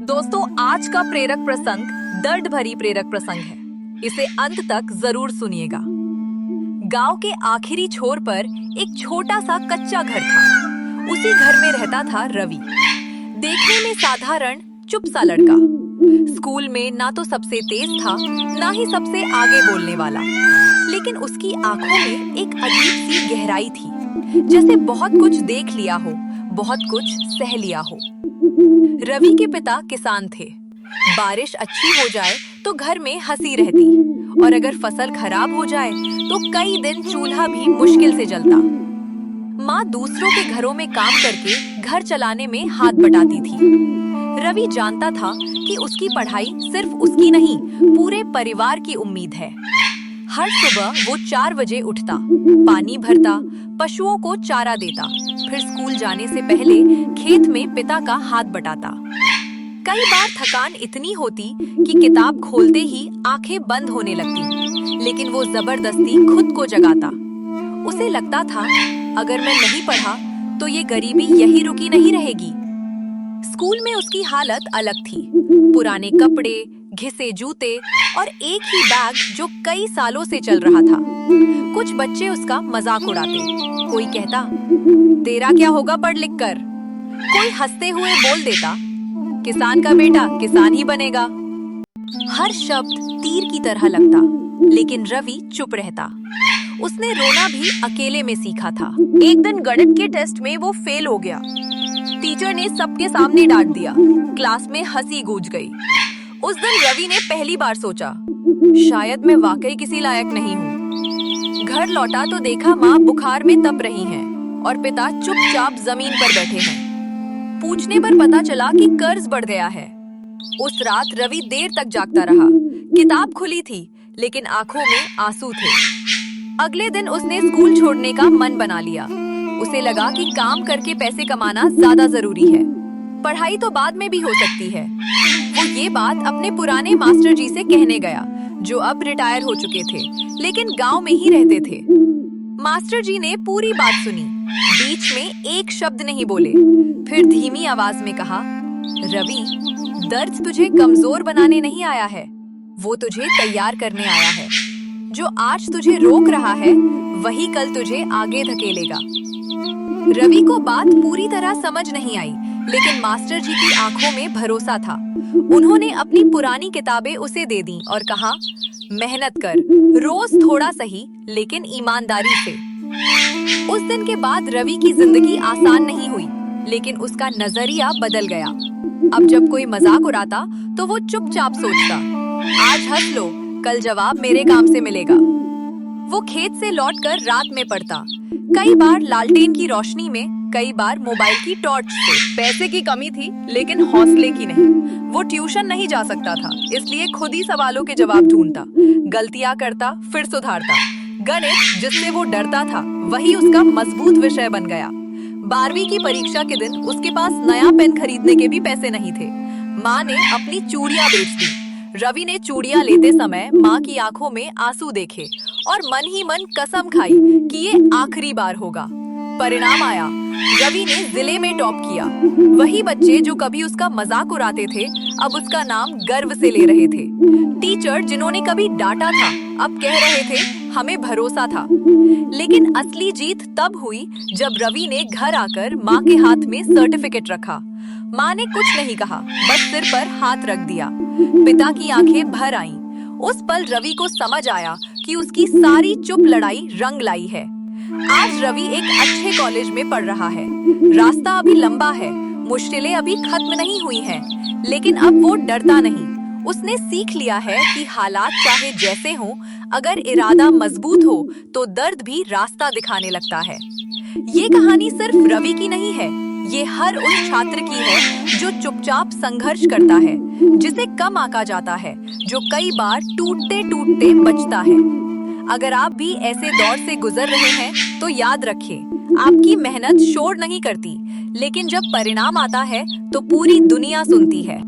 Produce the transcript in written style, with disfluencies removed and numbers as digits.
दोस्तों, आज का प्रेरक प्रसंग दर्द भरी प्रेरक प्रसंग है। इसे अंत तक जरूर सुनिएगा। गांव के आखिरी छोर पर एक छोटा सा कच्चा घर था। उसी घर में रहता था रवि। देखने में साधारण चुप सा लड़का। स्कूल में ना तो सबसे तेज था, ना ही सबसे आगे बोलने वाला, लेकिन उसकी आंखों में एक अजीब सी गहराई थी, जैसे बहुत कुछ देख लिया हो, बहुत कुछ सह लिया हो। रवि के पिता किसान थे। बारिश अच्छी हो जाए तो घर में हंसी रहती, और अगर फसल खराब हो जाए तो कई दिन चूल्हा भी मुश्किल से जलता। माँ दूसरों के घरों में काम करके घर चलाने में हाथ बटाती थी। रवि जानता था कि उसकी पढ़ाई सिर्फ उसकी नहीं, पूरे परिवार की उम्मीद है। हर सुबह वो 4 बजे उठता, पानी भरता, पशुओं को चारा देता, फिर स्कूल जाने से पहले खेत में पिता का हाथ बटाता। कई बार थकान इतनी होती कि किताब खोलते ही आंखें बंद होने लगती, लेकिन वो जबरदस्ती खुद को जगाता। उसे लगता था, अगर मैं नहीं पढ़ा तो ये गरीबी यही रुकी नहीं रहेगी। स्कूल में उसकी हालत अलग थी। पुराने कपड़े, घिसे जूते और एक ही बैग जो कई सालों से चल रहा था। कुछ बच्चे उसका मजाक उड़ाते। कोई कहता, तेरा क्या होगा पढ़ लिख कर। कोई हंसते हुए बोल देता, किसान का बेटा किसान ही बनेगा। हर शब्द तीर की तरह लगता, लेकिन रवि चुप रहता। उसने रोना भी अकेले में सीखा था। एक दिन गणित के टेस्ट में वो फेल हो गया। टीचर ने सबके सामने डांट दिया। क्लास में हंसी गूंज गई। उस दिन रवि ने पहली बार सोचा, शायद मैं वाकई किसी लायक नहीं हूँ। घर लौटा तो देखा माँ बुखार में तप रही हैं और पिता चुपचाप जमीन पर बैठे हैं। पूछने पर पता चला कि कर्ज बढ़ गया है। उस रात रवि देर तक जागता रहा। किताब खुली थी, लेकिन आंखों में आंसू थे। अगले दिन उसने स्कूल छोड़ने का मन बना लिया। उसे लगा कि काम करके पैसे कमाना ज्यादा जरूरी है, पढ़ाई तो बाद में भी हो सकती है। वो ये बात अपने पुराने मास्टर जी से कहने गया, जो अब रिटायर हो चुके थे, लेकिन गांव में ही रहते थे। मास्टर जी ने पूरी बात सुनी, बीच में एक शब्द नहीं बोले। फिर धीमी आवाज में कहा, रवि, दर्द तुझे कमजोर बनाने नहीं आया है, वो तुझे तैयार करने आया है। जो आज तुझे रोक रहा है, वही कल तुझे आगे धकेलेगा। रवि को बात पूरी तरह समझ नहीं आई, लेकिन मास्टर जी की आंखों में भरोसा था। उन्होंने अपनी पुरानी किताबें उसे दे दी और कहा, मेहनत कर, रोज थोड़ा सही, लेकिन ईमानदारी से। उस दिन के बाद रवि की जिंदगी आसान नहीं हुई, लेकिन उसका नजरिया बदल गया। अब जब कोई मजाक उड़ाता तो वो चुपचाप सोचता, आज हंस लो, कल जवाब मेरे काम से मिलेगा। वो खेत से लौटकर रात में पढ़ता, कई बार लालटेन की रोशनी में, कई बार मोबाइल की टॉर्च से। पैसे की कमी थी, लेकिन हौसले की नहीं। वो ट्यूशन नहीं जा सकता था, इसलिए खुद ही सवालों के जवाब ढूंढता, गलतियां करता, फिर सुधारता। गणित, जिससे वो डरता था, वही उसका मजबूत विषय बन गया। 12वीं की परीक्षा के दिन उसके पास नया पेन खरीदने के भी पैसे नहीं थे। माँ ने अपनी चूड़ियां बेच दी। रवि ने चूड़ियां लेते समय माँ की आंखों में आंसू देखे और मन ही मन कसम खाई कि ये आखिरी बार होगा। परिणाम आया, रवि ने जिले में टॉप किया। वही बच्चे जो कभी उसका मजाक उड़ाते थे, अब उसका नाम गर्व से ले रहे थे। टीचर जिन्होंने कभी डांटा था, अब कह रहे थे, हमें भरोसा था। लेकिन असली जीत तब हुई जब रवि ने घर आकर माँ के हाथ में सर्टिफिकेट रखा। माँ ने कुछ नहीं कहा, बस सिर पर हाथ रख दिया। पिता की आंखें भर आईं। उस पल रवि को समझ आया कि उसकी सारी चुप लड़ाई रंग लाई है। आज रवि एक अच्छे कॉलेज में पढ़ रहा है। रास्ता अभी लंबा है, मुश्किलें अभी खत्म नहीं हुई हैं, लेकिन अब वो डरता नहीं। उसने सीख लिया है कि हालात चाहे जैसे हों, अगर इरादा मजबूत हो तो दर्द भी रास्ता दिखाने लगता है। ये कहानी सिर्फ रवि की नहीं है, ये हर उस छात्र की है जो चुपचाप संघर्ष करता है, जिसे कम आंका जाता है, जो कई बार टूटते टूटते बचता है। अगर आप भी ऐसे दौर से गुजर रहे हैं तो याद रखें, आपकी मेहनत शोर नहीं करती, लेकिन जब परिणाम आता है तो पूरी दुनिया सुनती है।